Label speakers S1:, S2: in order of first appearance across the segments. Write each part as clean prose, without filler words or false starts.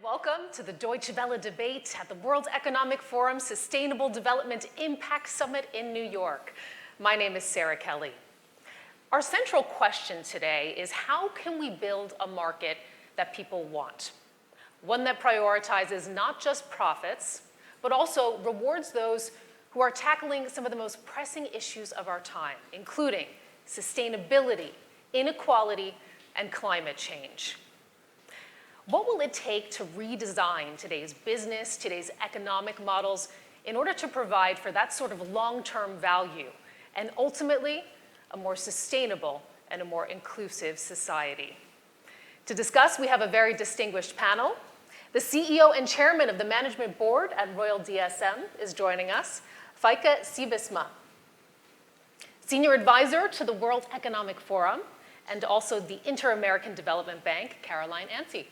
S1: Welcome to the Deutsche Welle debate at the World Economic Forum Sustainable Development Impact Summit in New York. My name is Sarah Kelly. Our central question today is how can we build a market that people want? One that prioritizes not just profits, but also rewards those who are tackling some of the most pressing issues of our time, including sustainability, inequality, and climate change. What will it take to redesign today's business, today's economic models, in order to provide for that sort of long-term value, and ultimately, a more sustainable and a more inclusive society? To discuss, we have a very distinguished panel. The CEO and chairman of the management board at Royal DSM is joining us, Feike Sybesma. Senior advisor to the World Economic Forum, and also the Inter-American Development Bank, Caroline Anstey.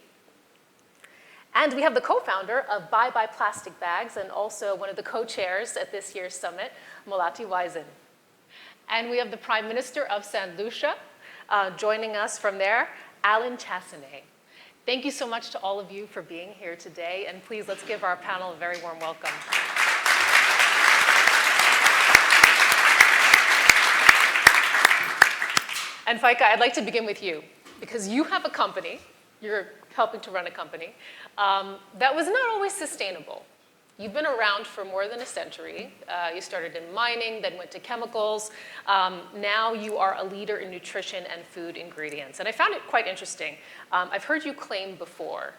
S1: And we have the co-founder of Bye Bye Plastic Bags and also one of the co-chairs at this year's summit, Melati Wijsen. And we have the Prime Minister of St. Lucia joining us from there, Chastanet. Thank you so much to all of you for being here today, and please let's give our panel a very warm welcome. And Feike, I'd like to begin with you, because you have a company, you're helping to run a company, that was not always sustainable. You've been around for more than a century. You started in mining, then went to chemicals. Now you are a leader in nutrition and food ingredients. And I found it quite interesting. I've heard you claim before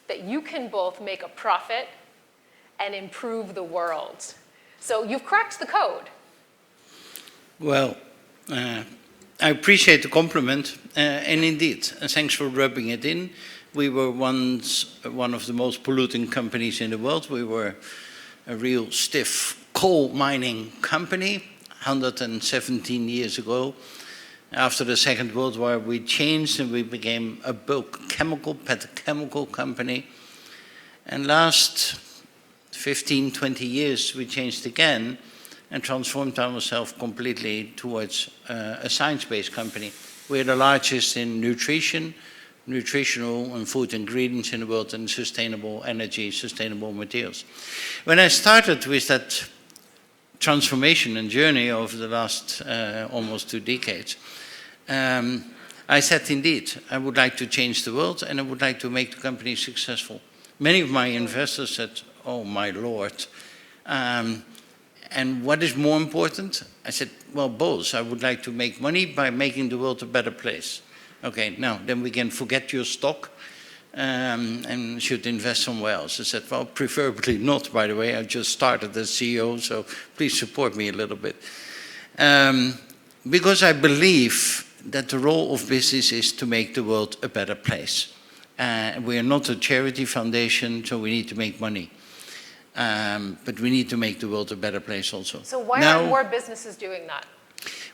S1: that you can both make a profit and improve the world. So you've cracked the code.
S2: Well, I appreciate the compliment, and indeed, thanks for rubbing it in. We were once one of the most polluting companies in the world. We were a real stiff coal mining company 117 years ago. After the Second World War, we changed and we became a bulk chemical, petrochemical company. And last 15, 20 years, we changed again and transformed ourselves completely towards a science-based company. We're the largest in nutritional and food ingredients in the world, and sustainable energy, sustainable materials. When I started with that transformation and journey over the last almost 2 decades, I said, indeed, I would like to change the world and I would like to make the company successful. Many of my investors said, oh my Lord, and what is more important? I said, well, both. I would like to make money by making the world a better place. Okay, now, then we can forget your stock and should invest somewhere else. I said, well, preferably not, by the way. I just started as CEO, so please support me a little bit. Because I believe that the role of business is to make the world a better place. We are not a charity foundation, so we need to make money. But we need to make the world a better place also.
S1: So why aren't more businesses doing that?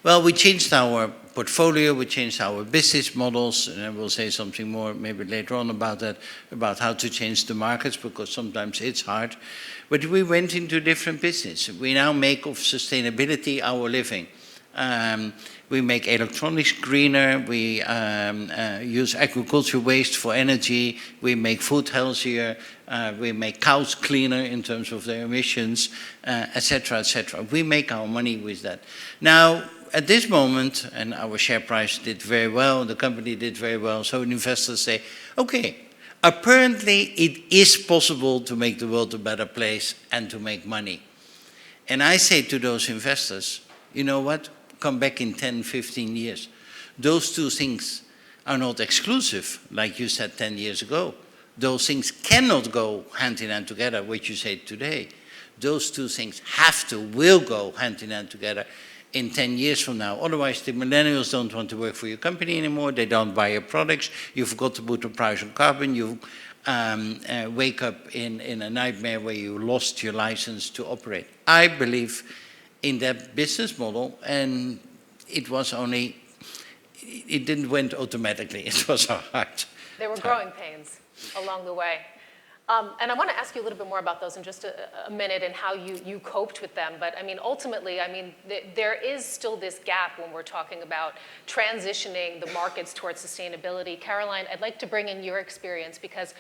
S2: Well, we changed our portfolio, we changed our business models, and I will say something more maybe later on about that, about how to change the markets, because sometimes it's hard. But we went into different business. We now make of sustainability our living. We make electronics greener, we use agriculture waste for energy, we make food healthier, we make cows cleaner in terms of their emissions, etc., etc. We make our money with that. Now, at this moment, and our share price did very well, the company did very well, so investors say, okay, apparently it is possible to make the world a better place and to make money. And I say to those investors, you know what? Come back in 10, 15 years. Those two things are not exclusive, like you said 10 years ago. Those things cannot go hand in hand together, which you say today. Those two things will go hand in hand together in 10 years from now. Otherwise, the millennials don't want to work for your company anymore. They don't buy your products. You forgot to put a price on carbon. You wake up in a nightmare where you lost your license to operate. I believe in that business model, and it didn't went automatically. It was hard.
S1: There were growing pains along the way. And I want to ask you a little bit more about those in just a minute and how you coped with them. But I mean, ultimately, I mean, there is still this gap when we're talking about transitioning the markets towards sustainability. Caroline, I'd like to bring in your experience because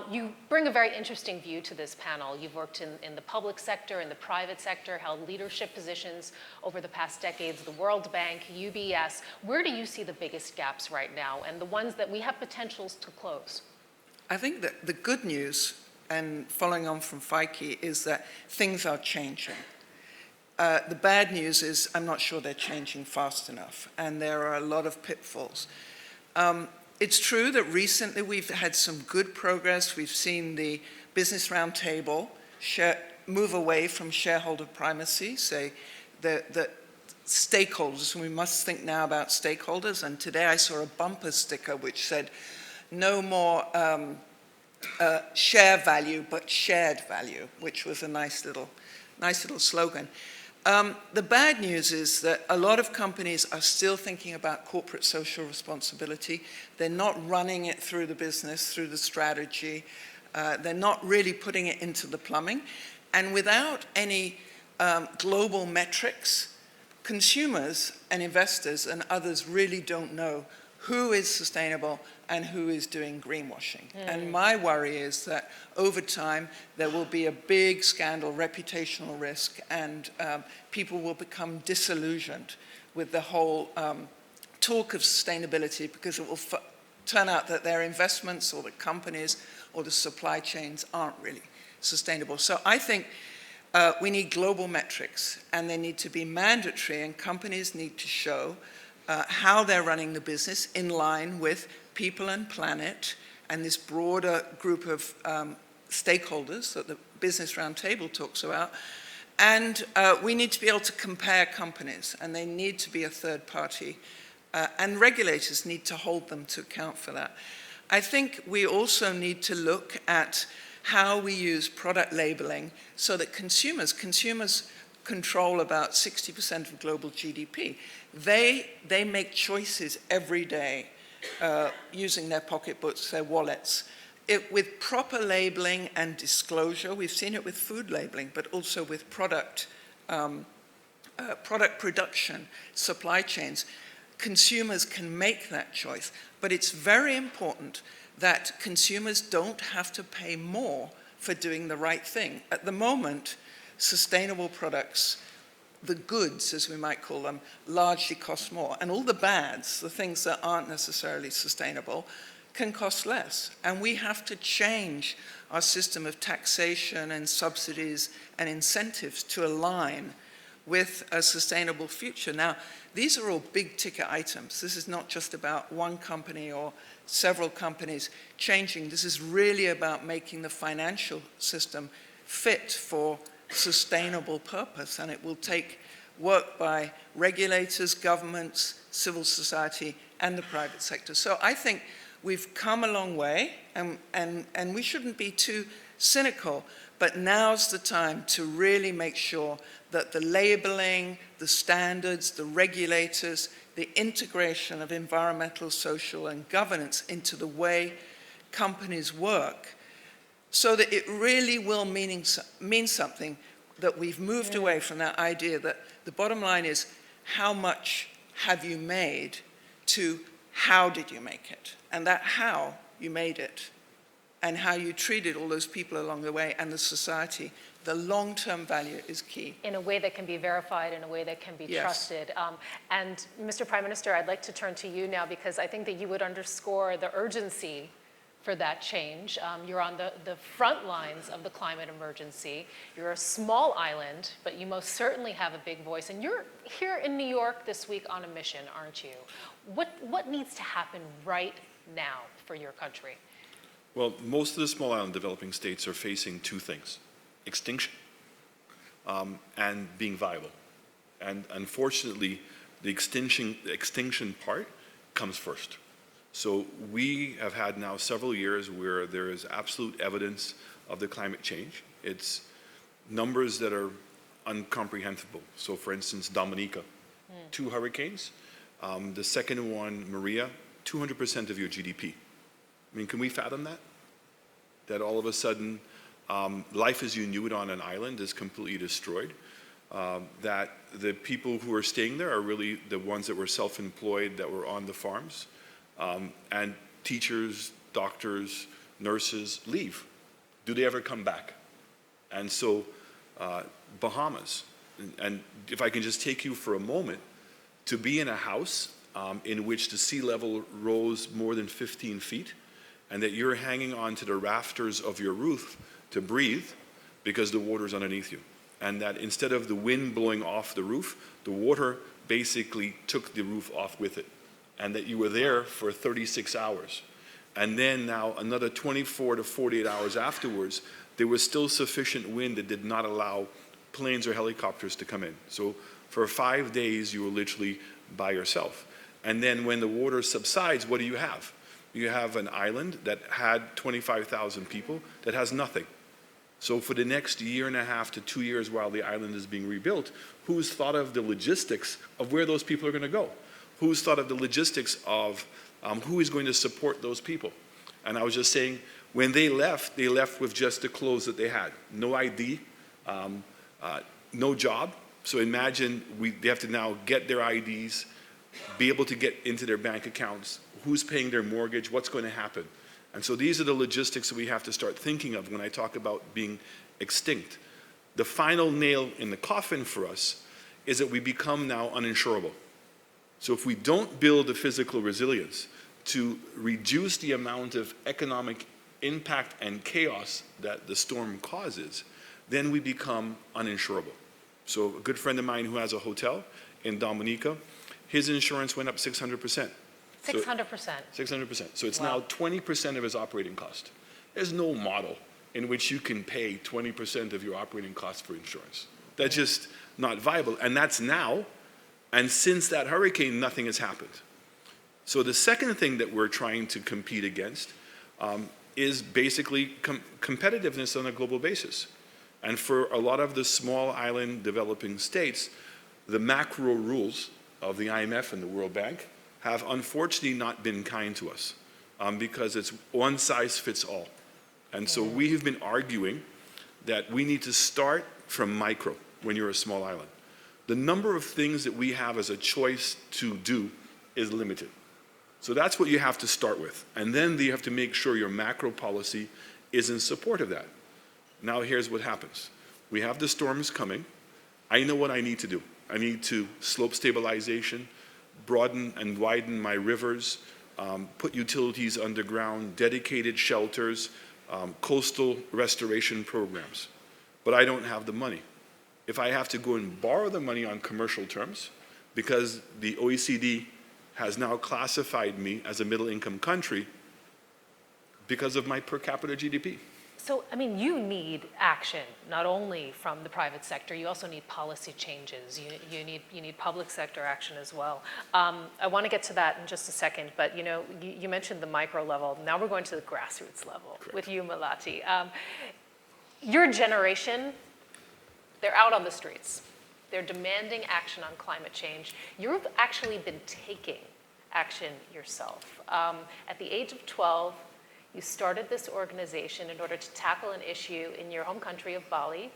S1: you bring a very interesting view to this panel. You've worked in the public sector, in the private sector, held leadership positions over the past decades, the World Bank, UBS. Where do you see the biggest gaps right now and the ones that we have potentials to close?
S3: I think that the good news, and following on from Feike, is that things are changing. The bad news is I'm not sure they're changing fast enough, and there are a lot of pitfalls. It's true that recently we've had some good progress. We've seen the Business Roundtable move away from shareholder primacy, say the stakeholders, and we must think now about stakeholders. And today I saw a bumper sticker which said, no more share value, but shared value, which was a nice little slogan. The bad news is that a lot of companies are still thinking about corporate social responsibility. They're not running it through the business, through the strategy. They're not really putting it into the plumbing. And without any global metrics, consumers and investors and others really don't know who is sustainable and who is doing greenwashing. And my worry is that over time, there will be a big scandal, reputational risk, and people will become disillusioned with the whole talk of sustainability because it will turn out that their investments or the companies or the supply chains aren't really sustainable. So I think we need global metrics, and they need to be mandatory, and companies need to show how they're running the business in line with people and planet and this broader group of stakeholders that the Business Roundtable talks about. And we need to be able to compare companies, and they need to be a third party. And regulators need to hold them to account for that. I think we also need to look at how we use product labeling so that consumers control about 60% of global GDP. They make choices every day using their pocketbooks, their wallets. With proper labeling and disclosure, we've seen it with food labeling, but also with product production, supply chains. Consumers can make that choice, but it's very important that consumers don't have to pay more for doing the right thing. At the moment, sustainable products, the goods, as we might call them, largely cost more. And all the bads, the things that aren't necessarily sustainable, can cost less. And we have to change our system of taxation and subsidies and incentives to align with a sustainable future. Now, these are all big ticket items. This is not just about one company or several companies changing. This is really about making the financial system fit for sustainable purpose, and it will take work by regulators, governments, civil society, and the private sector. So I think we've come a long way, and we shouldn't be too cynical, but now's the time to really make sure that the labeling, the standards, the regulators, the integration of environmental, social, and governance into the way companies work, so that it really will mean something, that we've moved away from that idea that the bottom line is how much have you made to how did you make it? And that how you made it and how you treated all those people along the way and the society, the long-term value is key.
S1: In a way that can be verified, in a way that can be trusted. And Mr. Prime Minister, I'd like to turn to you now because I think that you would underscore the urgency for that change. You're on the front lines of the climate emergency. You're a small island, but you most certainly have a big voice. And you're here in New York this week on a mission, aren't you? What needs to happen right now for your country?
S4: Well, most of the small island developing states are facing two things: extinction and being viable. And unfortunately, the extinction part comes first. So we have had now several years where there is absolute evidence of the climate change. It's numbers that are incomprehensible. So for instance, Dominica, 2 hurricanes. The second one, Maria, 200% of your GDP. I mean, can we fathom that? that all of a sudden life as you knew it on an island is completely destroyed, that the people who are staying there are really the ones that were self-employed, that were on the farms, and teachers, doctors, nurses leave. Do they ever come back? And so Bahamas, and if I can just take you for a moment, to be in a house in which the sea level rose more than 15 feet, and that you're hanging onto the rafters of your roof to breathe because the water's underneath you. And that instead of the wind blowing off the roof, the water basically took the roof off with it. And that you were there for 36 hours. And then now another 24 to 48 hours afterwards, there was still sufficient wind that did not allow planes or helicopters to come in. So for 5 days, you were literally by yourself. And then when the water subsides, what do you have? You have an island that had 25,000 people that has nothing. So for the next year and a half to 2 years while the island is being rebuilt, who's thought of the logistics of where those people are going to go? Who's thought of the logistics of who is going to support those people? And I was just saying, when they left with just the clothes that they had. No ID, no job. So imagine they have to now get their IDs, be able to get into their bank accounts, who's paying their mortgage, what's going to happen. And so these are the logistics that we have to start thinking of when I talk about being extinct. The final nail in the coffin for us is that we become now uninsurable. So if we don't build the physical resilience to reduce the amount of economic impact and chaos that the storm causes, then we become uninsurable. So a good friend of mine who has a hotel in Dominica, his insurance went up 600%.
S1: 600%.
S4: 600%. So it's
S1: Wow.
S4: now 20% of his operating cost. There's no model in which you can pay 20% of your operating costs for insurance. That's just not viable. And that's now. And since that hurricane, nothing has happened. So the second thing that we're trying to compete against is basically competitiveness on a global basis. And for a lot of the small island developing states, the macro rules of the IMF and the World Bank have unfortunately not been kind to us because it's one size fits all. And so we have been arguing that we need to start from micro when you're a small island. The number of things that we have as a choice to do is limited. So that's what you have to start with. And then you have to make sure your macro policy is in support of that. Now here's what happens. We have the storms coming. I know what I need to do. I need to slope stabilization, broaden and widen my rivers, put utilities underground, dedicated shelters, coastal restoration programs. But I don't have the money. If I have to go and borrow the money on commercial terms, because the OECD has now classified me as a middle-income country because of my per capita GDP.
S1: So, I mean, you need action, not only from the private sector, you also need policy changes. You need public sector action as well. I want to get to that in just a second, but you mentioned the micro level. Now we're going to the grassroots level.
S4: Correct.
S1: With you, Melati. Your generation, they're out on the streets. They're demanding action on climate change. You've actually been taking action yourself. At the age of 12, you started this organization in order to tackle an issue in your home country of Bali.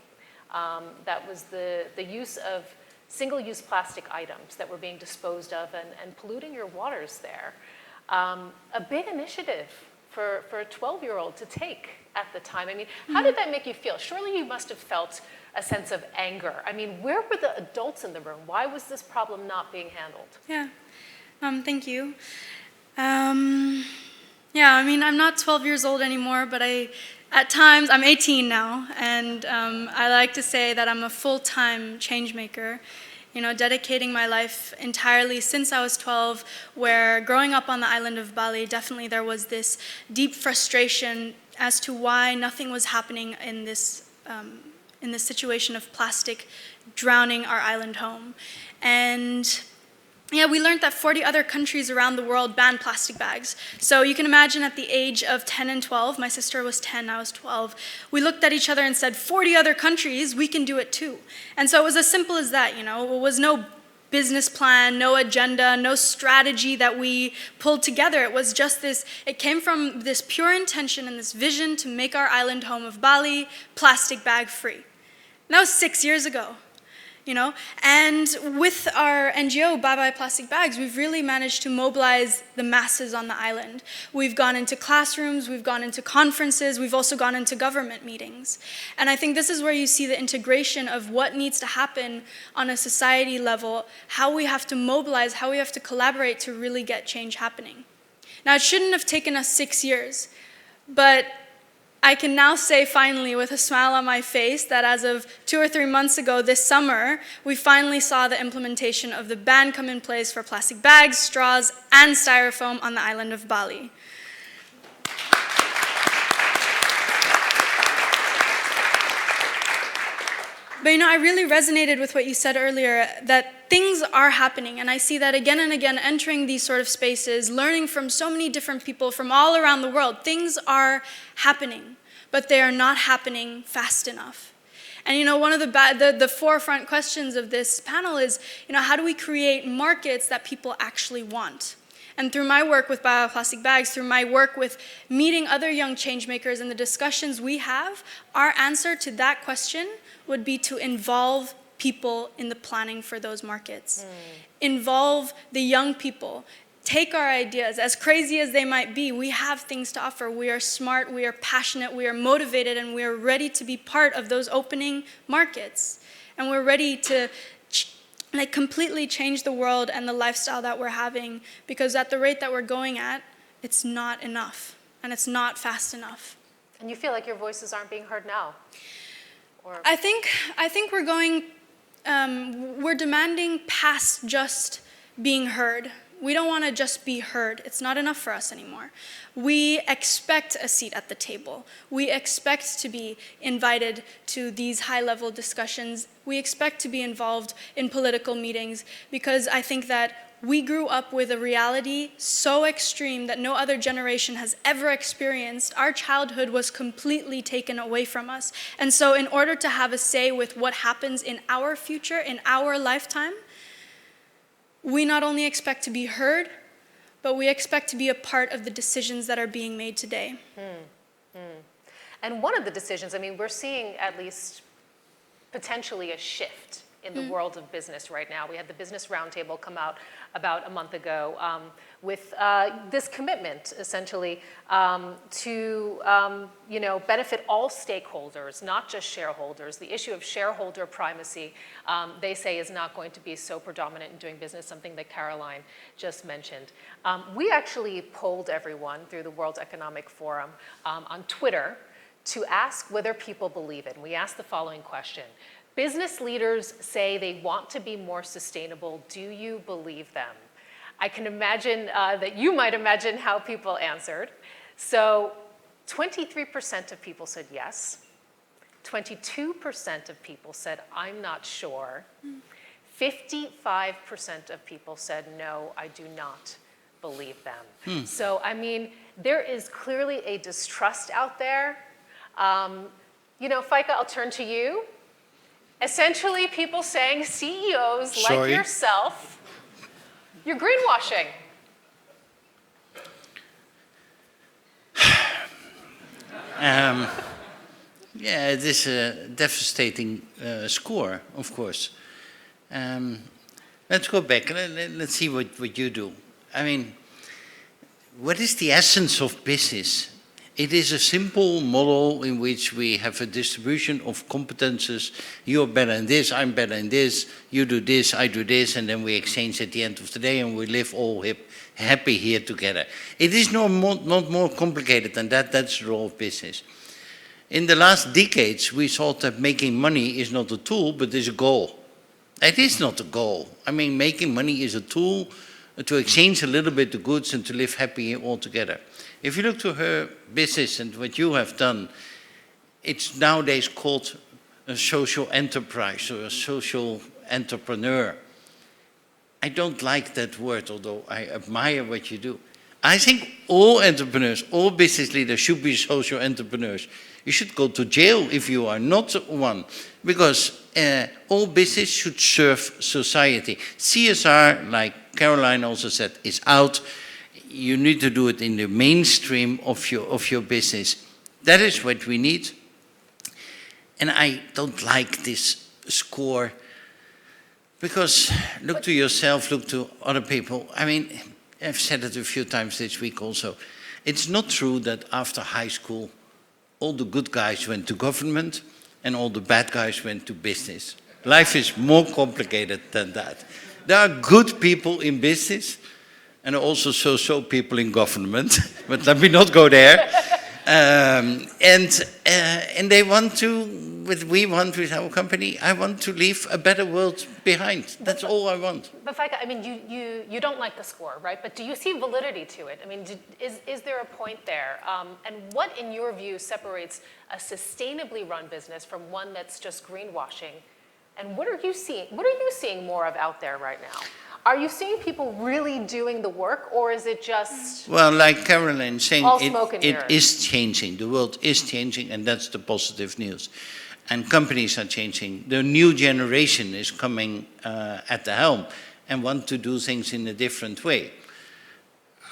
S1: That was the use of single-use plastic items that were being disposed of and polluting your waters there. A big initiative for a 12-year-old to take at the time. I mean, how did that make you feel? Surely you must have felt a sense of anger. I mean, where were the adults in the room? Why was this problem not being handled?
S5: Yeah, thank you. Yeah, I mean, I'm not 12 years old anymore, but at times, I'm 18 now, and I like to say that I'm a full-time change maker, dedicating my life entirely since I was 12, where growing up on the island of Bali, definitely there was this deep frustration as to why nothing was happening in this situation of plastic drowning our island home. And yeah, we learned that 40 other countries around the world ban plastic bags. So you can imagine at the age of 10 and 12, my sister was 10, I was 12, we looked at each other and said, 40 other countries, we can do it too. And so it was as simple as that, It was no business plan, no agenda, no strategy that we pulled together. It was just this, it came from this pure intention and this vision to make our island home of Bali plastic bag free. And that was 6 years ago. And with our NGO, Bye Bye Plastic Bags, we've really managed to mobilize the masses on the island. We've gone into classrooms, we've gone into conferences, we've also gone into government meetings. And I think this is where you see the integration of what needs to happen on a society level, how we have to mobilize, how we have to collaborate to really get change happening. Now, it shouldn't have taken us 6 years, but I can now say finally with a smile on my face that as of 2 or 3 months ago this summer, we finally saw the implementation of the ban come in place for plastic bags, straws, and styrofoam on the island of Bali. But I really resonated with what you said earlier, that things are happening, and I see that again and again entering these sort of spaces, learning from so many different people from all around the world. Things are happening, but they are not happening fast enough. And one of the forefront questions of this panel is, how do we create markets that people actually want? And through my work with bioplastic bags, through my work with meeting other young change makers and the discussions we have, our answer to that question would be to involve people in the planning for those markets. Involve the young people. Take our ideas, as crazy as they might be, we have things to offer. We are smart, we are passionate, we are motivated, and we are ready to be part of those opening markets. And we're ready to completely change the world and the lifestyle that we're having, because at the rate that we're going at, it's not enough, and it's not fast enough.
S1: And you feel like your voices aren't being heard now? Or...
S5: I think we're going, we're demanding past just being heard. We don't want to just be heard. It's not enough for us anymore. We expect a seat at the table. We expect to be invited to these high-level discussions. We expect to be involved in political meetings, because I think that we grew up with a reality so extreme that no other generation has ever experienced. Our childhood was completely taken away from us. And so in order to have a say with what happens in our future, in our lifetime, we not only expect to be heard, but we expect to be a part of the decisions that are being made today.
S1: And one of the decisions, we're seeing at least potentially a shift in the world of business right now. We had the Business Roundtable come out about a month ago with this commitment, essentially, to benefit all stakeholders, not just shareholders. The issue of shareholder primacy, they say, is not going to be so predominant in doing business, something that Caroline just mentioned. We actually polled everyone through the World Economic Forum on Twitter to ask whether people believe it. And we asked the following question. Business leaders say they want to be more sustainable. Do you believe them? I can imagine that you might imagine how people answered. So 23% of people said yes. 22% of people said, I'm not sure. 55% of people said, no, I do not believe them. So, there is clearly a distrust out there. Feike, I'll turn to you. Essentially, people saying, CEOs like yourself, you're greenwashing.
S2: Yeah, it is a devastating score, of course. Let's go back. Let's see what you do. What is the essence of business? It is a simple model in which we have a distribution of competences. You're better in this, I'm better in this, you do this, I do this, and then we exchange at the end of the day and we live all happy here together. It is not more complicated than that. That's the role of business. In the last decades, we thought that making money is not a tool, but is a goal. It is not a goal. Making money is a tool to exchange a little bit the goods and to live happy all together. If you look to her business and what you have done, it's nowadays called a social enterprise or a social entrepreneur. I don't like that word, although I admire what you do. I think all entrepreneurs, all business leaders should be social entrepreneurs. You should go to jail if you are not one, because all business should serve society. CSR, like Caroline also said, is out. You need to do it in the mainstream of your business. That is what we need. And I don't like this score, because look to yourself, look to other people. I mean, I've said it a few times this week also. It's not true that after high school, all the good guys went to government and all the bad guys went to business. Life is more complicated than that. There are good people in business and also so-so people in government, but let me not go there. And they want to, we want with our company, I want to leave a better world behind. That's all I want.
S1: But Feike, I mean, you don't like the score, right? But do you see validity to it? I mean, is there a point there? And what, in your view, separates a sustainably run business from one that's just greenwashing? And what are you seeing more of out there right now? Are you seeing people really doing the work, or is it just
S2: well, like Caroline saying,
S1: all smoke and
S2: it
S1: mirrors?
S2: is changing. The world is changing, and that's the positive news. And companies are changing. The new generation is coming at the helm and want to do things in a different way.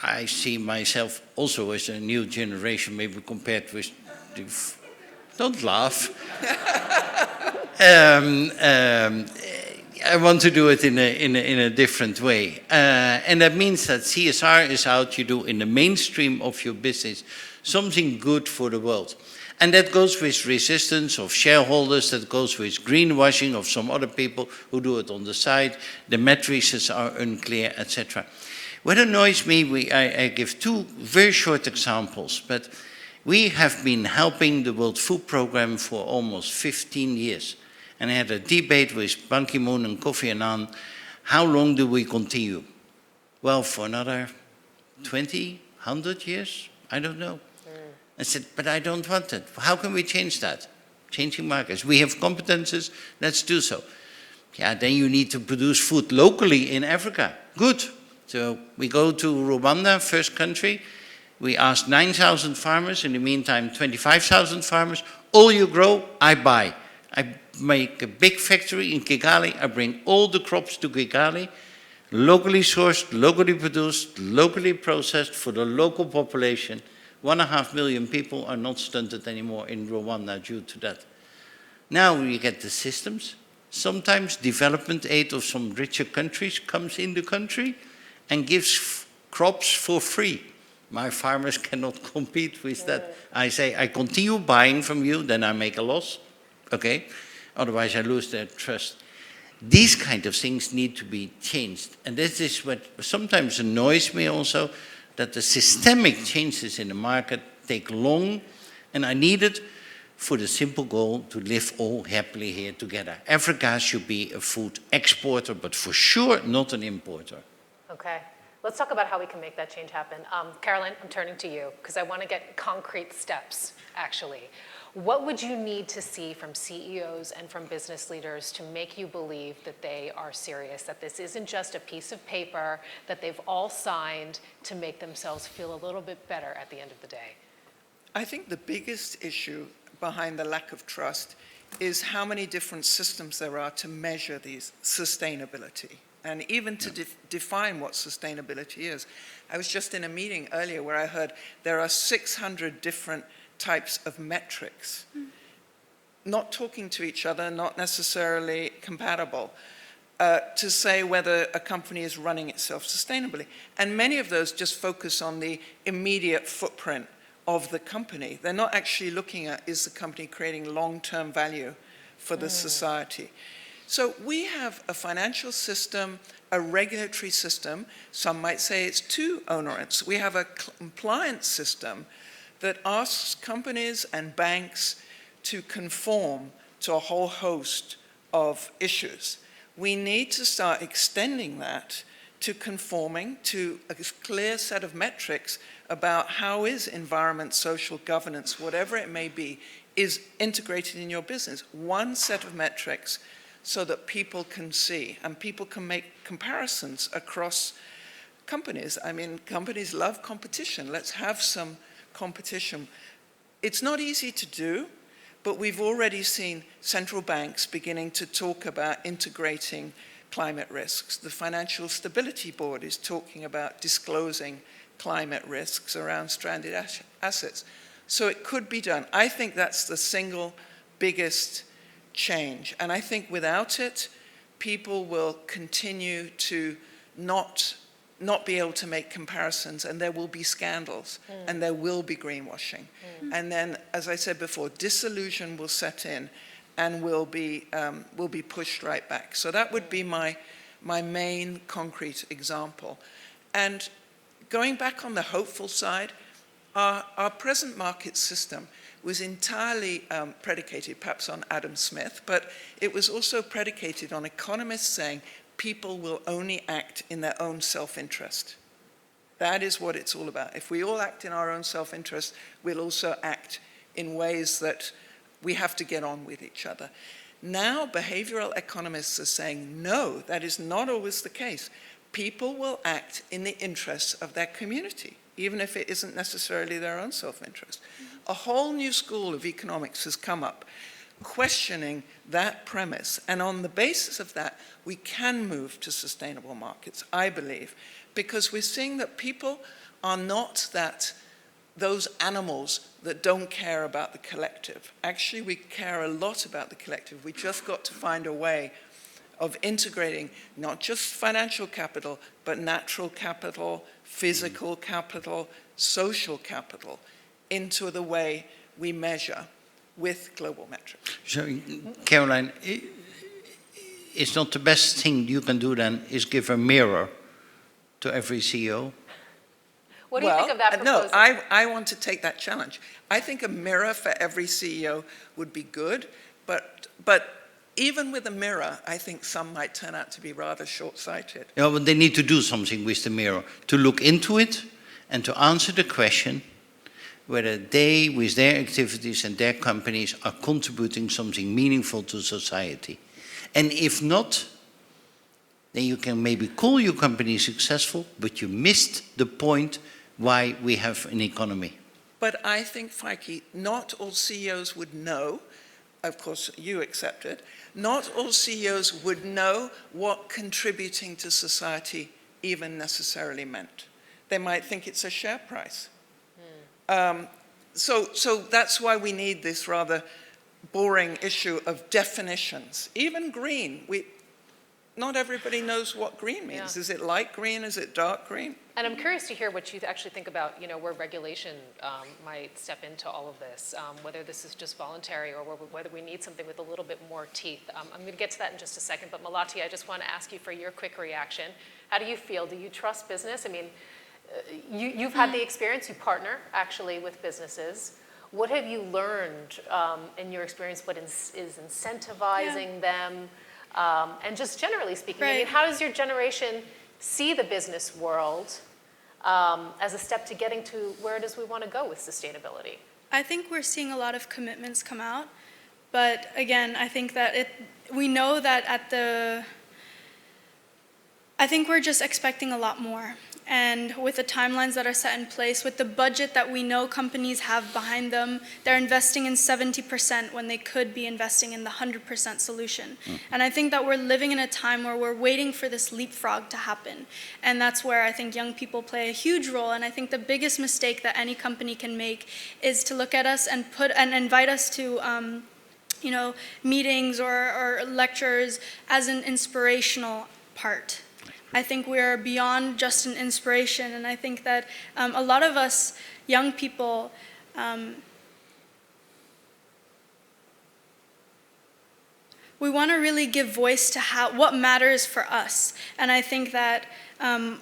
S2: I see myself also as a new generation, maybe compared with the... Don't laugh. I want to do it in a different way. And that means that CSR is out, you do in the mainstream of your business something good for the world. And that goes with resistance of shareholders, that goes with greenwashing of some other people who do it on the side. The matrices are unclear, etc. What annoys me, I give two very short examples, but we have been helping the World Food Programme for almost 15 years. And I had a debate with Ban Ki-moon and Kofi Annan, how long do we continue? Well, for another 20, 100 years? I don't know. I said, but I don't want it. How can we change that? Changing markets. We have competences, let's do so. Yeah, then you need to produce food locally in Africa. Good. So we go to Rwanda, first country. We asked 9,000 farmers, in the meantime 25,000 farmers. All you grow, I buy. I make a big factory in Kigali. I bring all the crops to Kigali, locally sourced, locally produced, locally processed for the local population. 1.5 million people are not stunted anymore in Rwanda due to that. Now we get the systems. Sometimes development aid of some richer countries comes in the country and gives crops for free. My farmers cannot compete with that. I say, I continue buying from you, then I make a loss. Okay? Otherwise I lose their trust. These kind of things need to be changed. And this is what sometimes annoys me also, that the systemic changes in the market take long, and I need it for the simple goal to live all happily here together. Africa should be a food exporter, but for sure not an importer.
S1: Okay. Let's talk about how we can make that change happen. Caroline, I'm turning to you because I want to get concrete steps, actually. What would you need to see from CEOs and from business leaders to make you believe that they are serious, that this isn't just a piece of paper that they've all signed to make themselves feel a little bit better at the end of the day?
S3: I think the biggest issue behind the lack of trust is how many different systems there are to measure these sustainability and even to define what sustainability is. I was just in a meeting earlier where I heard there are 600 different types of metrics, not talking to each other, not necessarily compatible, to say whether a company is running itself sustainably. And many of those just focus on the immediate footprint of the company. They're not actually looking at, is the company creating long-term value for the society? So we have a financial system, a regulatory system. Some might say it's too onerous. We have a compliance system that asks companies and banks to conform to a whole host of issues. We need to start extending that to conforming to a clear set of metrics about how is environment, social governance, whatever it may be, is integrated in your business. One set of metrics so that people can see and people can make comparisons across companies. I mean, companies love competition. Let's have some competition. It's not easy to do, but we've already seen central banks beginning to talk about integrating climate risks. The Financial Stability Board is talking about disclosing climate risks around stranded assets. So it could be done. I think that's the single biggest change. And I think without it, people will continue to not be able to make comparisons, and there will be scandals, and there will be greenwashing. And then, as I said before, disillusion will set in and will be pushed right back. So that would be my main concrete example. And going back on the hopeful side, our present market system was entirely predicated perhaps on Adam Smith, but it was also predicated on economists saying people will only act in their own self-interest. That is what it's all about. If we all act in our own self-interest, we'll also act in ways that we have to get on with each other. Now, behavioral economists are saying, no, that is not always the case. People will act in the interests of their community, even if it isn't necessarily their own self-interest. A whole new school of economics has come up questioning that premise. And on the basis of that, we can move to sustainable markets, I believe, because we're seeing that people are not those animals that don't care about the collective. Actually, we care a lot about the collective. We just got to find a way of integrating not just financial capital, but natural capital, physical capital, social capital into the way we measure with global metrics.
S2: So, Caroline, it's not the best thing you can do then is give a mirror to every CEO?
S1: What do you think of that proposal?
S3: No, I want to take that challenge. I think a mirror for every CEO would be good, but even with a mirror, I think some might turn out to be rather short-sighted.
S2: Yeah, but they need to do something with the mirror, to look into it and to answer the question whether they, with their activities and their companies, are contributing something meaningful to society. And if not, then you can maybe call your company successful, but you missed the point why we have an economy.
S3: But I think, Feike, not all CEOs would know, of course you accept it, not all CEOs would know what contributing to society even necessarily meant. They might think it's a share price. So that's why we need this rather boring issue of definitions. Even green, not everybody knows what green means. Yeah. Is it light green? Is it dark green?
S1: And I'm curious to hear what you actually think about, where regulation might step into all of this, whether this is just voluntary or whether we need something with a little bit more teeth. I'm going to get to that in just a second, but Melati, I just want to ask you for your quick reaction. How do you feel? Do you trust business? I mean, you've had the experience, you partner actually with businesses. What have you learned in your experience? What is incentivizing them? And just generally speaking, I mean, how does your generation see the business world as a step to getting to where it is we want to go with sustainability?
S5: I think we're seeing a lot of commitments come out, but again, I think that we know that I think we're just expecting a lot more. And with the timelines that are set in place, with the budget that we know companies have behind them, they're investing in 70% when they could be investing in the 100% solution. And I think that we're living in a time where we're waiting for this leapfrog to happen. And that's where I think young people play a huge role. And I think the biggest mistake that any company can make is to look at us and invite us to meetings or lectures as an inspirational part. I think we're beyond just an inspiration, and I think that a lot of us young people we want to really give voice to what matters for us. And I think that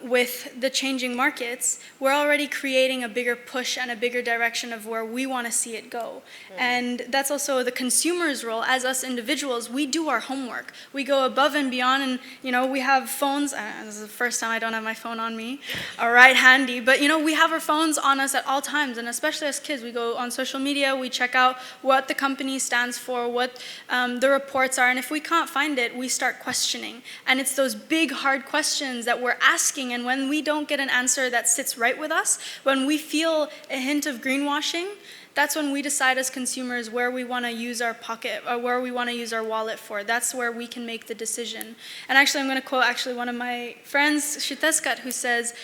S5: with the changing markets, we're already creating a bigger push and a bigger direction of where we want to see it go. And that's also the consumer's role. As us individuals, we do our homework. We go above and beyond, and we have phones. This is the first time I don't have my phone on me, right handy. But we have our phones on us at all times, and especially as kids, we go on social media. We check out what the company stands for, what the reports are, and if we can't find it, we start questioning. And it's those big, hard questions that we're asking, and when we don't get an answer that sits right with us, when we feel a hint of greenwashing, that's when we decide as consumers where we want to use our pocket or where we want to use our wallet for. That's where we can make the decision. And actually, I'm going to quote one of my friends, Chastanet, who says,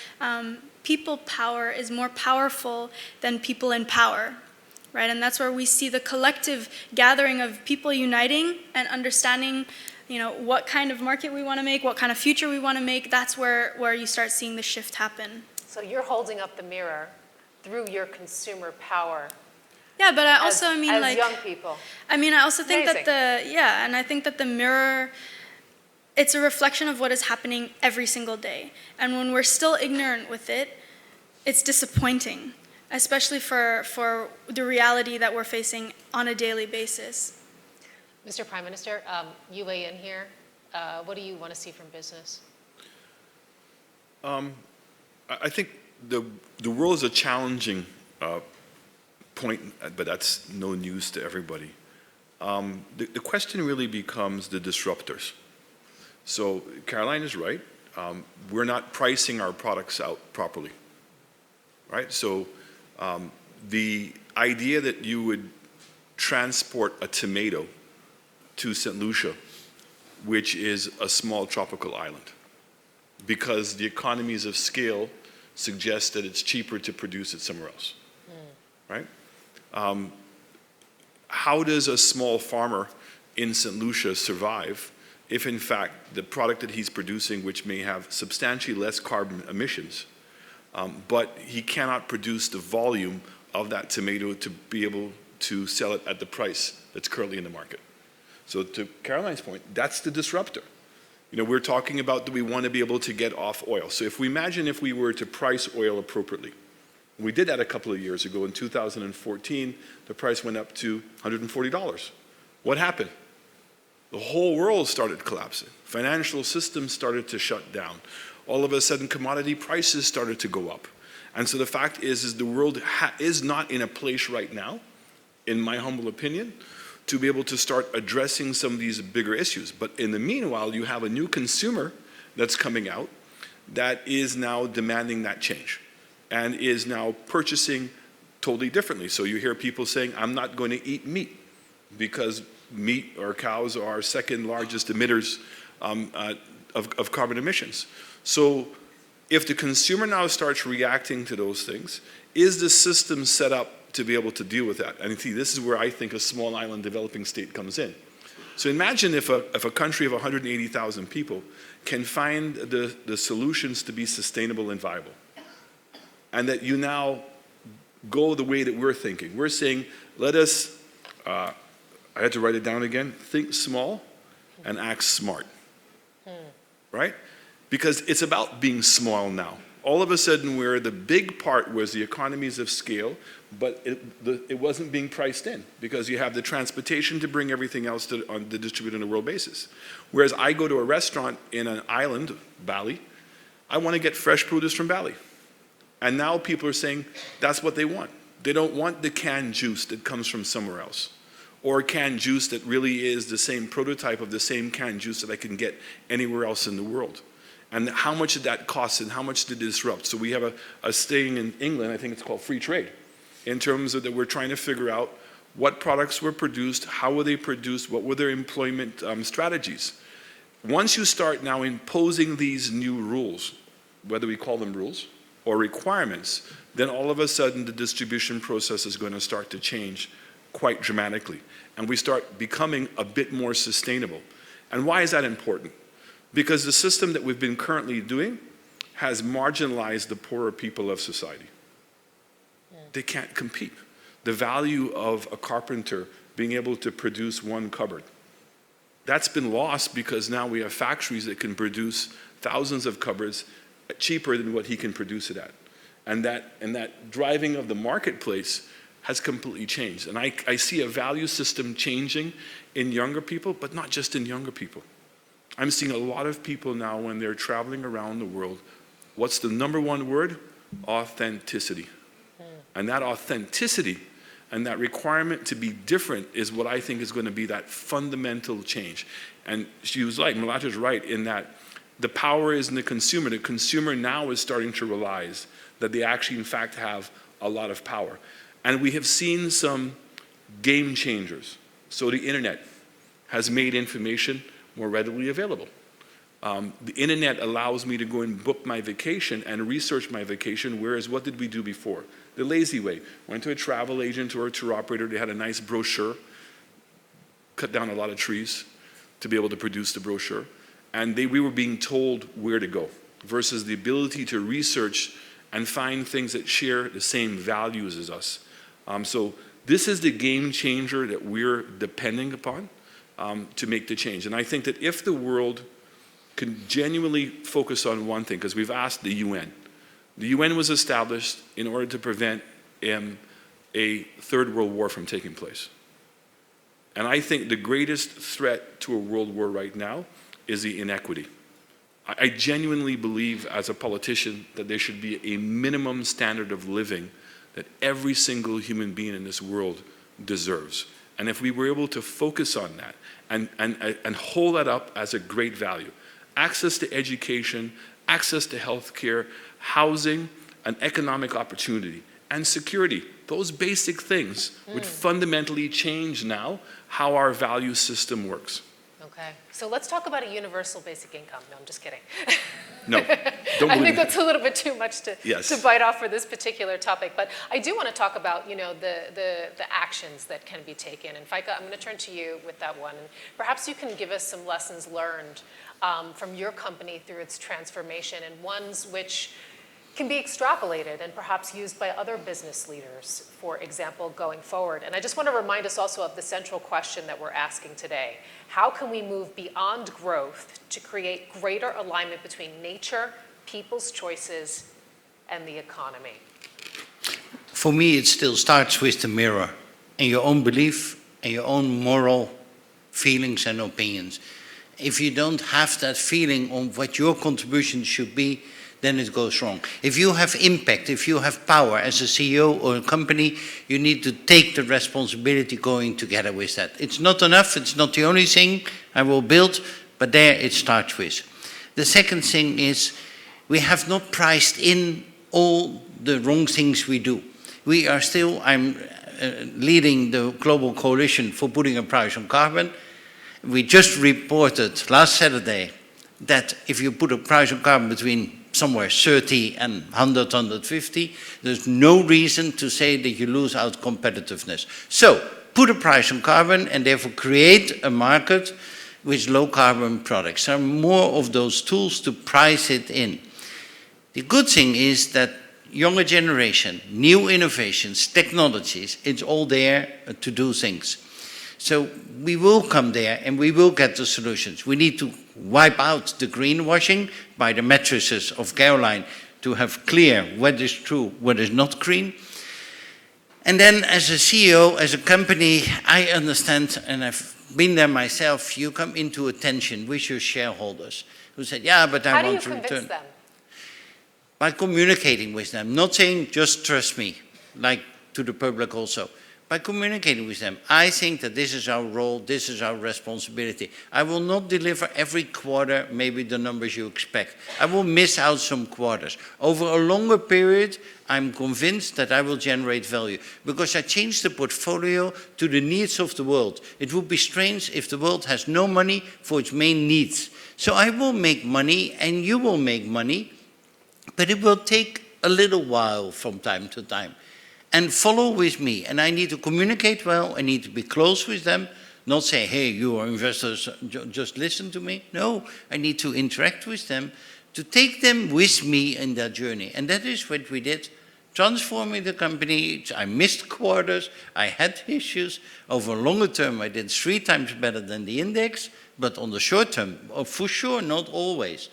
S5: people power is more powerful than people in power. Right? And that's where we see the collective gathering of people uniting and understanding, what kind of market we want to make, what kind of future we want to make. That's where you start seeing the shift happen.
S1: So you're holding up the mirror through your consumer power.
S5: Yeah, but I also,
S1: as young people.
S5: I also think
S1: Amazing.
S5: and I think that the mirror, it's a reflection of what is happening every single day. And when we're still ignorant with it, it's disappointing, especially for the reality that we're facing on a daily basis.
S1: Mr. Prime Minister, you weigh in here. What do you want to see from business?
S4: I think the world is a challenging point, but that's no news to everybody. The question really becomes the disruptors. So Caroline is right. We're not pricing our products out properly, right? So the idea that you would transport a tomato to St. Lucia, which is a small tropical island, because the economies of scale suggest that it's cheaper to produce it somewhere else, right? How does a small farmer in St. Lucia survive if in fact the product that he's producing, which may have substantially less carbon emissions, but he cannot produce the volume of that tomato to be able to sell it at the price that's currently in the market? So to Caroline's point, that's the disruptor. We're talking about that we want to be able to get off oil. So if we were to price oil appropriately, we did that a couple of years ago. In 2014, the price went up to $140. What happened? The whole world started collapsing. Financial systems started to shut down. All of a sudden, commodity prices started to go up. And so the fact is the world is not in a place right now, in my humble opinion, to be able to start addressing some of these bigger issues. But in the meanwhile, you have a new consumer that's coming out that is now demanding that change and is now purchasing totally differently. So you hear people saying, I'm not going to eat meat because meat or cows are our second largest emitters of carbon emissions. So if the consumer now starts reacting to those things, is the system set up to be able to deal with that? And see, this is where I think a small island developing state comes in. So imagine if a country of 180,000 people can find the solutions to be sustainable and viable, and that you now go the way that we're thinking. We're saying, let us, I had to write it down again, think small and act smart, right? Because it's about being small now. All of a sudden, where the big part was the economies of scale, but it wasn't being priced in because you have the transportation to bring everything else to distribute on a world basis. Whereas I go to a restaurant in an island, Bali, I want to get fresh produce from Bali. And now people are saying that's what they want. They don't want the canned juice that comes from somewhere else, or canned juice that really is the same prototype of the same canned juice that I can get anywhere else in the world. And how much did that cost and how much did it disrupt? So we have a saying in England, I think it's called free trade, in terms of that we're trying to figure out what products were produced, how were they produced, what were their employment strategies. Once you start now imposing these new rules, whether we call them rules or requirements, then all of a sudden the distribution process is going to start to change quite dramatically. And we start becoming a bit more sustainable. And why is that important? Because the system that we've been currently doing has marginalized the poorer people of society. They can't compete. The value of a carpenter being able to produce one cupboard, that's been lost because now we have factories that can produce thousands of cupboards cheaper than what he can produce it at. And that driving of the marketplace has completely changed. And I see a value system changing in younger people, but not just in younger people. I'm seeing a lot of people now when they're traveling around the world, what's the number one word? Authenticity. And that authenticity and that requirement to be different is what I think is going to be that fundamental change. And she was right, Melati was right in that the power is in the consumer. The consumer now is starting to realize that they actually in fact have a lot of power. And we have seen some game changers. So the internet has made information more readily available. The internet allows me to go and book my vacation and research my vacation, whereas what did we do before? The lazy way. Went to a travel agent or a tour operator, they had a nice brochure, cut down a lot of trees to be able to produce the brochure, and we were being told where to go, versus the ability to research and find things that share the same values as us. So this is the game changer that we're depending upon to make the change. And I think that if the world can genuinely focus on one thing, because we've asked the UN. The UN was established in order to prevent a third world war from taking place. And I think the greatest threat to a world war right now is the inequity. I genuinely believe as a politician that there should be a minimum standard of living that every single human being in this world deserves. And if we were able to focus on that and hold that up as a great value, access to education, access to healthcare, housing, and economic opportunity, and security. Those basic things would fundamentally change now how our value system works.
S1: Okay, so let's talk about a universal basic income. No, I'm just kidding.
S4: No, don't
S1: I
S4: believe
S1: think that's a little bit too much to bite off for this particular topic. But I do want to talk about, the actions that can be taken. And Feike, I'm going to turn to you with that one. And perhaps you can give us some lessons learned from your company through its transformation, and ones which can be extrapolated and perhaps used by other business leaders, for example, going forward. And I just want to remind us also of the central question that we're asking today. How can we move beyond growth to create greater alignment between nature, people's choices, and the economy?
S2: For me, it still starts with the mirror and your own belief and your own moral feelings and opinions. If you don't have that feeling on what your contribution should be, then it goes wrong. If you have impact, if you have power as a CEO or a company, you need to take the responsibility going together with that. It's not enough, it's not the only thing I will build, but there it starts with. The second thing is, we have not priced in all the wrong things we do. We are still, I'm leading the global coalition for putting a price on carbon. We just reported last Saturday that if you put a price on carbon between somewhere 30 and 100, 150, there's no reason to say that you lose out competitiveness. So, put a price on carbon and therefore create a market with low carbon products. There are more of those tools to price it in. The good thing is that younger generation, new innovations, technologies, it's all there to do things. So we will come there and we will get the solutions. We need to wipe out the greenwashing by the matrices of Caroline to have clear what is true, what is not green. And then as a CEO, as a company, I understand, and I've been there myself, you come into a tension with your shareholders who said, yeah, but I want to return.
S1: How do you convince them?
S2: By communicating with them, not saying just trust me, like to the public also. By communicating with them, I think that this is our role, this is our responsibility. I will not deliver every quarter maybe the numbers you expect. I will miss out some quarters. Over a longer period, I'm convinced that I will generate value because I change the portfolio to the needs of the world. It would be strange if the world has no money for its main needs. So I will make money and you will make money, but it will take a little while from time to time. And follow with me. And I need to communicate well. I need to be close with them. Not say, hey, you are investors, just listen to me. No, I need to interact with them, to take them with me in that journey. And that is what we did, transforming the company. I missed quarters. I had issues. Over a longer term, I did 3 times better than the index. But on the short term, for sure, not always.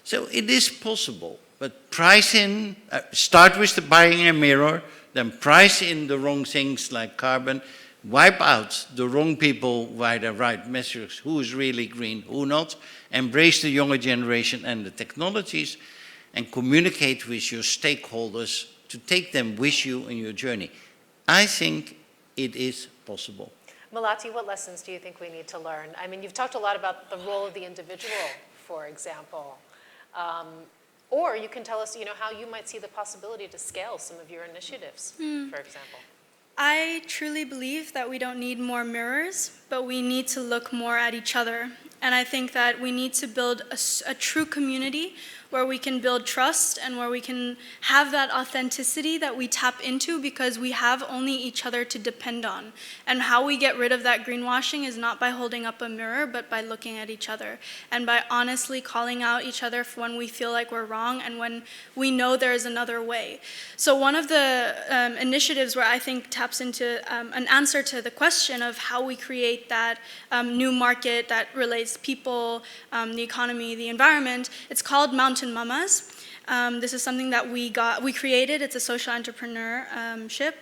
S2: So it is possible. But price in, start with the buying a mirror, then price in the wrong things like carbon, wipe out the wrong people by the right measures, who is really green, who not, embrace the younger generation and the technologies, and communicate with your stakeholders to take them with you in your journey. I think it is possible.
S1: Melati, what lessons do you think we need to learn? I mean, you've talked a lot about the role of the individual, for example. Or you can tell us, how you might see the possibility to scale some of your initiatives, for example.
S5: I truly believe that we don't need more mirrors, but we need to look more at each other. And I think that we need to build a true community where we can build trust and where we can have that authenticity that we tap into because we have only each other to depend on. And how we get rid of that greenwashing is not by holding up a mirror, but by looking at each other and by honestly calling out each other when we feel like we're wrong and when we know there is another way. So one of the initiatives where I think taps into an answer to the question of how we create that new market that relates people, the economy, the environment, it's called Mountain Mamas. This is something that we created. It's a social entrepreneurship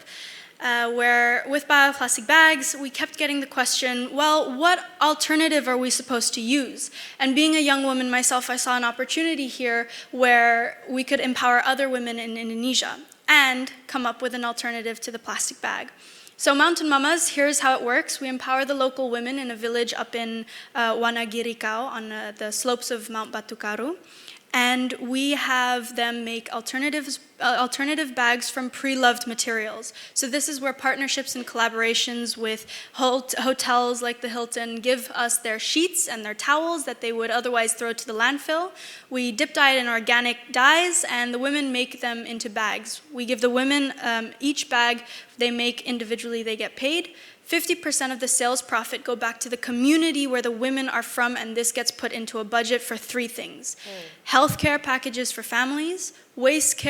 S5: where with bioplastic bags, we kept getting the question, well, what alternative are we supposed to use? And being a young woman myself, I saw an opportunity here where we could empower other women in Indonesia and come up with an alternative to the plastic bag. So Mountain Mamas, here's how it works. We empower the local women in a village up in Wanagirikau on the slopes of Mount Batukaru. And we have them make alternative bags from pre-loved materials. So this is where partnerships and collaborations with hotels like the Hilton give us their sheets and their towels that they would otherwise throw to the landfill. We dip dye it in organic dyes, and the women make them into bags. We give the women each bag they make individually, they get paid. 50% of the sales profit go back to the community where the women are from, and this gets put into a budget for three things. Healthcare packages for families, waste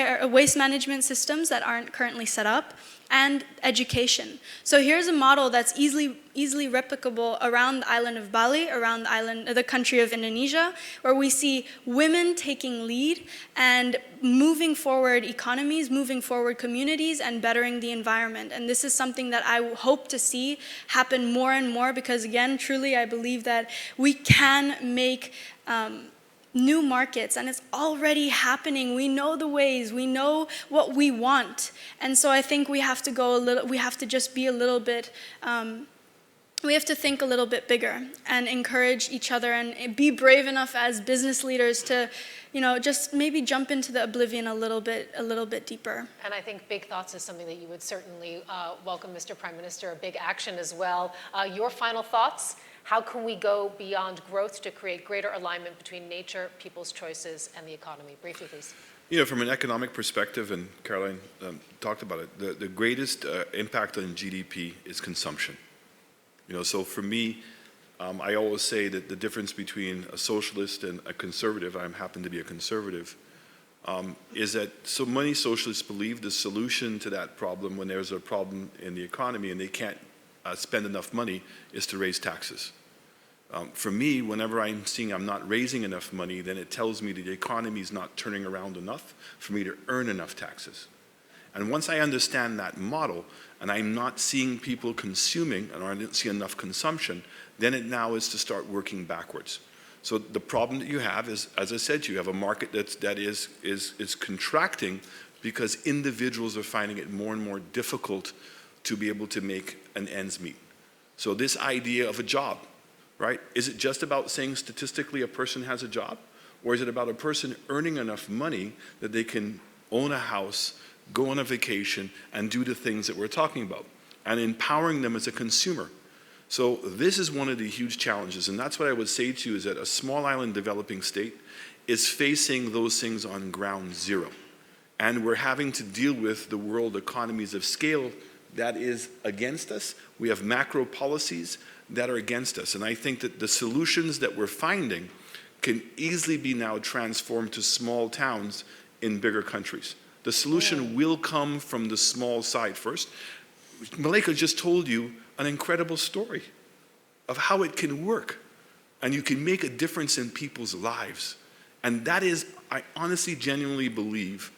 S5: management systems that aren't currently set up, and education. So here's a model that's easily replicable around the island of Bali, around the country of Indonesia, where we see women taking lead and moving forward economies, moving forward communities, and bettering the environment. And this is something that I hope to see happen more and more because, again, truly I believe that we can make new markets, and it's already happening. We know the ways, we know what we want. And so I think we have to we have to just be a little bit, we have to think a little bit bigger and encourage each other and be brave enough as business leaders to, just maybe jump into the oblivion a little bit deeper.
S1: And I think big thoughts is something that you would certainly welcome, Mr. Prime Minister, a big action as well. Your final thoughts? How can we go beyond growth to create greater alignment between nature, people's choices, and the economy? Briefly, please.
S4: From an economic perspective, and Caroline talked about it, the greatest impact on GDP is consumption. So for me, I always say that the difference between a socialist and a conservative, I happen to be a conservative, is that so many socialists believe the solution to that problem when there's a problem in the economy and they can't spend enough money is to raise taxes. For me, whenever I'm seeing I'm not raising enough money, then it tells me that the economy is not turning around enough for me to earn enough taxes. And once I understand that model, and I'm not seeing people consuming, or I didn't see enough consumption, then it now is to start working backwards. So the problem that you have is, as I said, you have a market that is contracting because individuals are finding it more and more difficult to be able to make an ends meet. So this idea of a job, right? Is it just about saying statistically a person has a job? Or is it about a person earning enough money that they can own a house, go on a vacation, and do the things that we're talking about, and empowering them as a consumer? So this is one of the huge challenges, and that's what I would say to you, is that a small island developing state is facing those things on ground zero. And we're having to deal with the world economies of scale that is against us. We have macro policies that are against us. And I think that the solutions that we're finding can easily be now transformed to small towns in bigger countries. The solution will come from the small side first. Malika just told you an incredible story of how it can work. And you can make a difference in people's lives. And that is, I honestly, genuinely believe,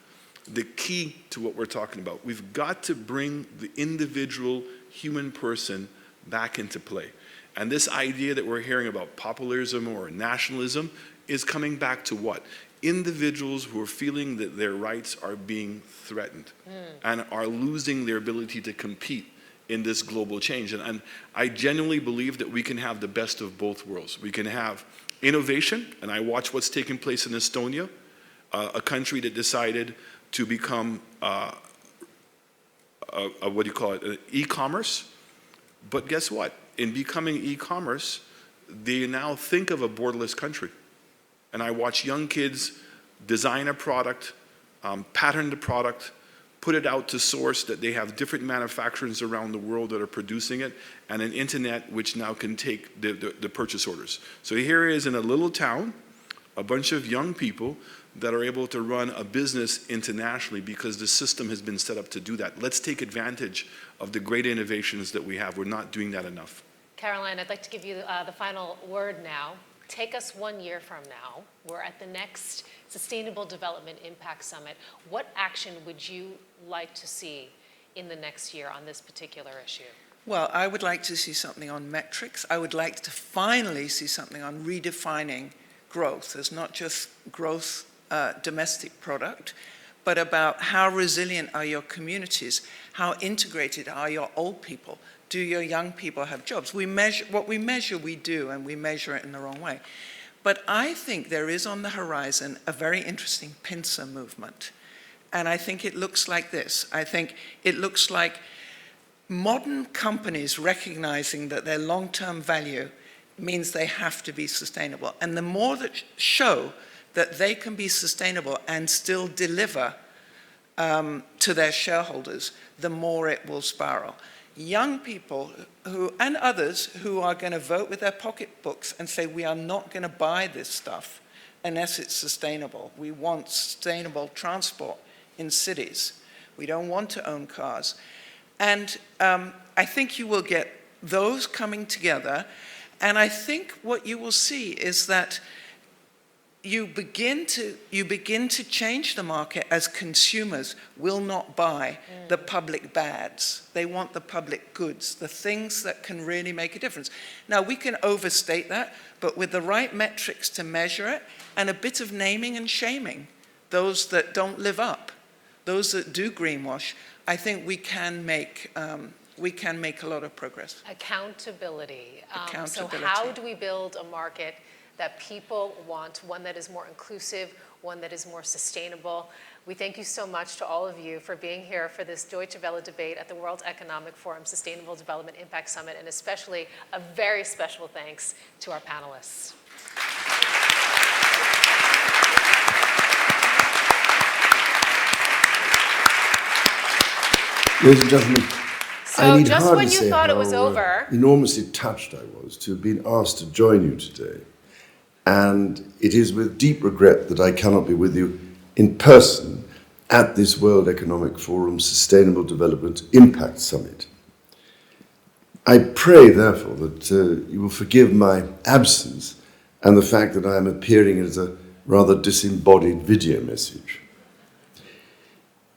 S4: the key to what we're talking about. We've got to bring the individual human person back into play. And this idea that we're hearing about populism or nationalism is coming back to what? Individuals who are feeling that their rights are being threatened and are losing their ability to compete in this global change. And I genuinely believe that we can have the best of both worlds. We can have innovation, and I watch what's taking place in Estonia, a country that decided to become what do you call it, e-commerce. But guess what? In becoming e-commerce, they now think of a borderless country. And I watch young kids design a product, pattern the product, put it out to source, that they have different manufacturers around the world that are producing it, and an internet which now can take the purchase orders. So here is in a little town, a bunch of young people that are able to run a business internationally because the system has been set up to do that. Let's take advantage of the great innovations that we have. We're not doing that enough.
S1: Caroline, I'd like to give you the final word now. Take us 1 year from now. We're at the next Sustainable Development Impact Summit. What action would you like to see in the next year on this particular issue?
S3: Well, I would like to see something on metrics. I would like to finally see something on redefining growth as not just growth domestic product, but about how resilient are your communities, how integrated are your old people, do your young people have jobs? What we measure, we do, and we measure it in the wrong way. But I think there is on the horizon a very interesting pincer movement. And I think it looks like this. I think it looks like modern companies recognizing that their long-term value means they have to be sustainable. And the more that show that they can be sustainable and still deliver to their shareholders, the more it will spiral. Young people and others who are going to vote with their pocketbooks and say, we are not going to buy this stuff unless it's sustainable. We want sustainable transport in cities. We don't want to own cars. And I think you will get those coming together. And I think what you will see is that you begin to change the market as consumers will not buy the public bads. They want the public goods, the things that can really make a difference. Now, we can overstate that, but with the right metrics to measure it and a bit of naming and shaming those that don't live up, those that do greenwash, I think we can make a lot of progress.
S1: Accountability.
S3: Accountability.
S1: So how do we build a market that people want, one that is more inclusive, one that is more sustainable? We thank you so much to all of you for being here for this Deutsche Welle debate at the World Economic Forum Sustainable Development Impact Summit, and especially a very special thanks to our panelists.
S6: Ladies and gentlemen, I need
S1: just
S6: hardly
S1: when you
S6: say
S1: thought it was
S6: how,
S1: over,
S6: enormously touched I was to have been asked to join you today. And it is with deep regret that I cannot be with you in person at this World Economic Forum Sustainable Development Impact Summit. I pray, therefore, that you will forgive my absence and the fact that I am appearing as a rather disembodied video message.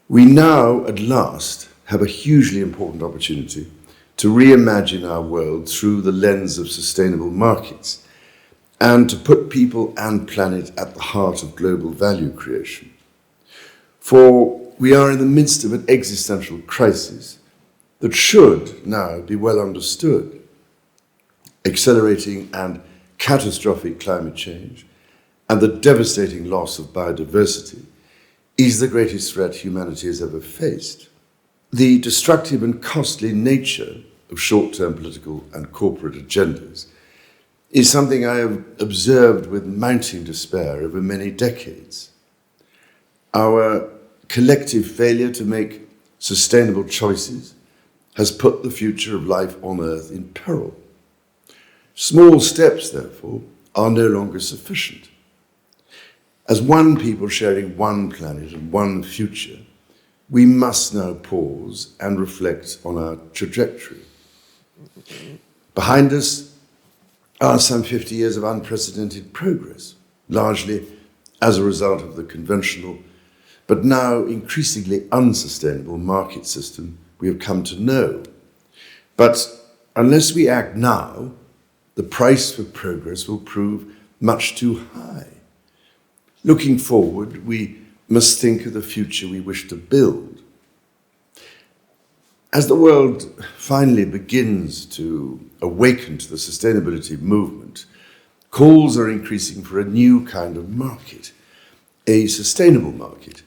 S6: We now, at last, have a hugely important opportunity to reimagine our world through the lens of sustainable markets and to put people and planet at the heart of global value creation. For we are in the midst of an existential crisis that should now be well understood. Accelerating and catastrophic climate change and the devastating loss of biodiversity is the greatest threat humanity has ever faced. The destructive and costly nature of short-term political and corporate agendas is something I have observed with mounting despair over many decades. Our collective failure to make sustainable choices has put the future of life on Earth in peril. Small steps, therefore, are no longer sufficient. As one people sharing one planet and one future, we must now pause and reflect on our trajectory. Behind us are some 50 years of unprecedented progress, largely as a result of the conventional, but now increasingly unsustainable market system we have come to know. But unless we act now, the price for progress will prove much too high. Looking forward, we must think of the future we wish to build. As the world finally begins to awaken to the sustainability movement, calls are increasing for a new kind of market, a sustainable market,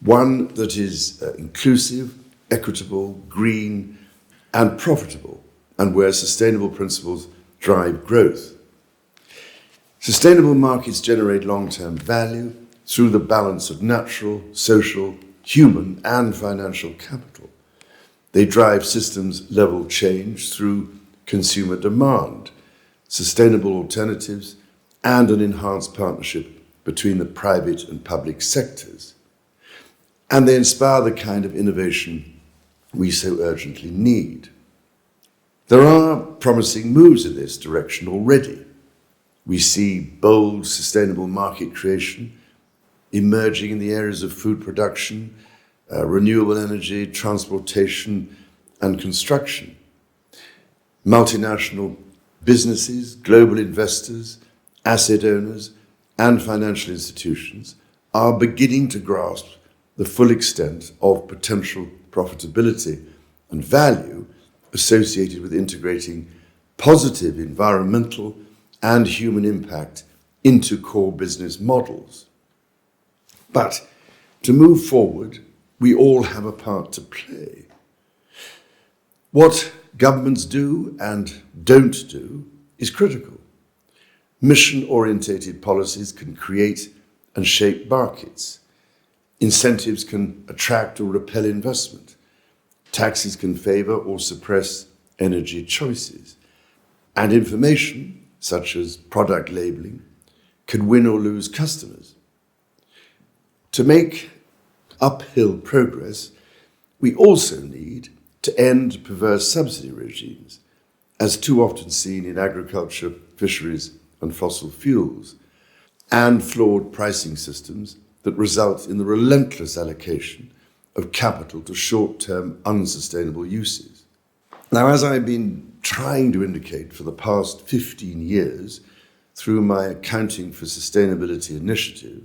S6: one that is inclusive, equitable, green, and profitable, and where sustainable principles drive growth. Sustainable markets generate long-term value through the balance of natural, social, human, and financial capital. They drive systems-level change through consumer demand, sustainable alternatives, and an enhanced partnership between the private and public sectors. And they inspire the kind of innovation we so urgently need. There are promising moves in this direction already. We see bold, sustainable market creation emerging in the areas of food production, renewable energy, transportation, and construction. Multinational businesses, global investors, asset owners, and financial institutions are beginning to grasp the full extent of potential profitability and value associated with integrating positive environmental and human impact into core business models. But to move forward, we all have a part to play. What governments do and don't do is critical. Mission-orientated policies can create and shape markets. Incentives can attract or repel investment. Taxes can favor or suppress energy choices. And information, such as product labeling, can win or lose customers. To make uphill progress, we also need to end perverse subsidy regimes, as too often seen in agriculture, fisheries, and fossil fuels, and flawed pricing systems that result in the relentless allocation of capital to short-term unsustainable uses. Now, as I've been trying to indicate for the past 15 years through my Accounting for Sustainability initiative,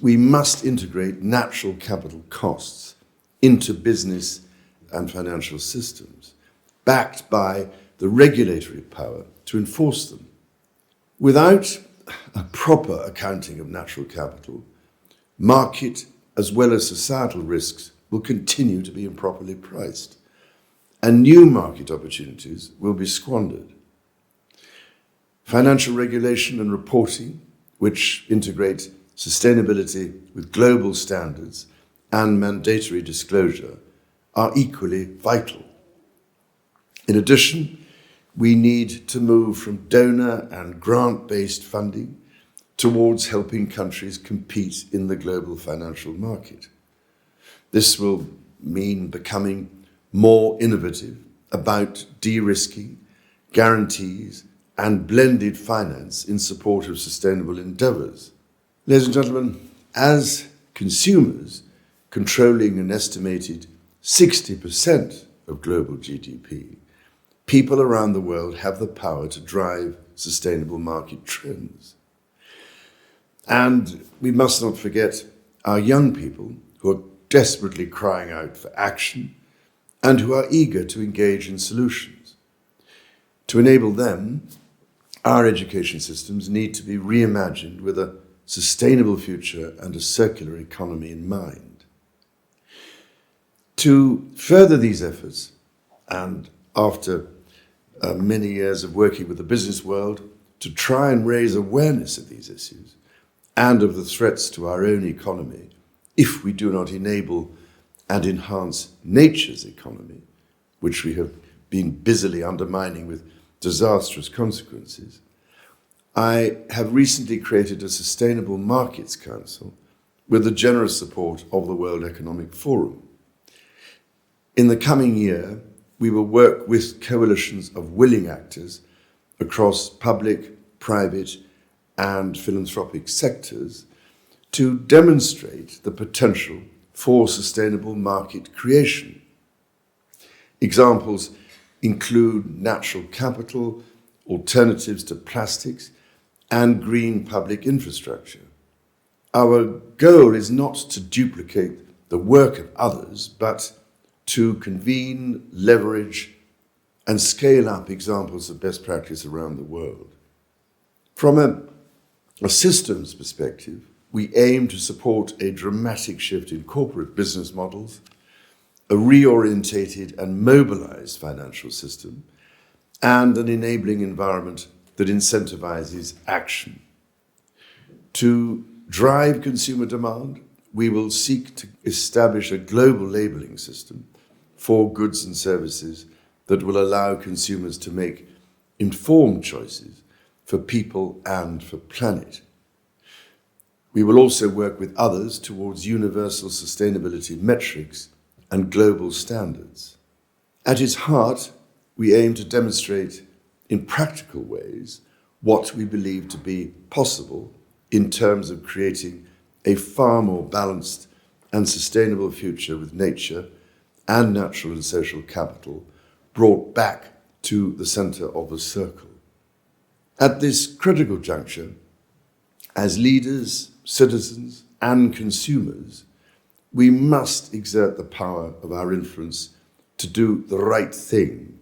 S6: we must integrate natural capital costs into business and financial systems, backed by the regulatory power to enforce them. Without a proper accounting of natural capital, market as well as societal risks will continue to be improperly priced, and new market opportunities will be squandered. Financial regulation and reporting, which integrate sustainability with global standards and mandatory disclosure, are equally vital. In addition, we need to move from donor and grant-based funding towards helping countries compete in the global financial market. This will mean becoming more innovative about de-risking, guarantees, and blended finance in support of sustainable endeavours. Ladies and gentlemen, as consumers controlling an estimated 60% of global GDP, people around the world have the power to drive sustainable market trends. And we must not forget our young people who are desperately crying out for action and who are eager to engage in solutions. To enable them, our education systems need to be reimagined with a sustainable future and a circular economy in mind. To further these efforts, and after many years of working with the business world to try and raise awareness of these issues and of the threats to our own economy, if we do not enable and enhance nature's economy, which we have been busily undermining with disastrous consequences, I have recently created a Sustainable Markets Council with the generous support of the World Economic Forum. In the coming year, we will work with coalitions of willing actors across public, private, and philanthropic sectors to demonstrate the potential for sustainable market creation. Examples include natural capital, alternatives to plastics, and green public infrastructure. Our goal is not to duplicate the work of others, but to convene, leverage, and scale up examples of best practice around the world. From a systems perspective, we aim to support a dramatic shift in corporate business models, a reorientated and mobilized financial system, and an enabling environment that incentivizes action. To drive consumer demand, we will seek to establish a global labeling system for goods and services that will allow consumers to make informed choices for people and for planet. We will also work with others towards universal sustainability metrics and global standards. At its heart, we aim to demonstrate in practical ways what we believe to be possible in terms of creating a far more balanced and sustainable future with nature and natural and social capital brought back to the center of the circle. At this critical juncture, as leaders, citizens, and consumers, we must exert the power of our influence to do the right thing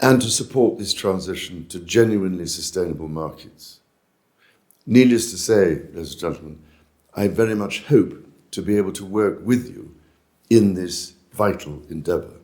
S6: and to support this transition to genuinely sustainable markets. Needless to say, ladies and gentlemen, I very much hope to be able to work with you in this vital endeavor.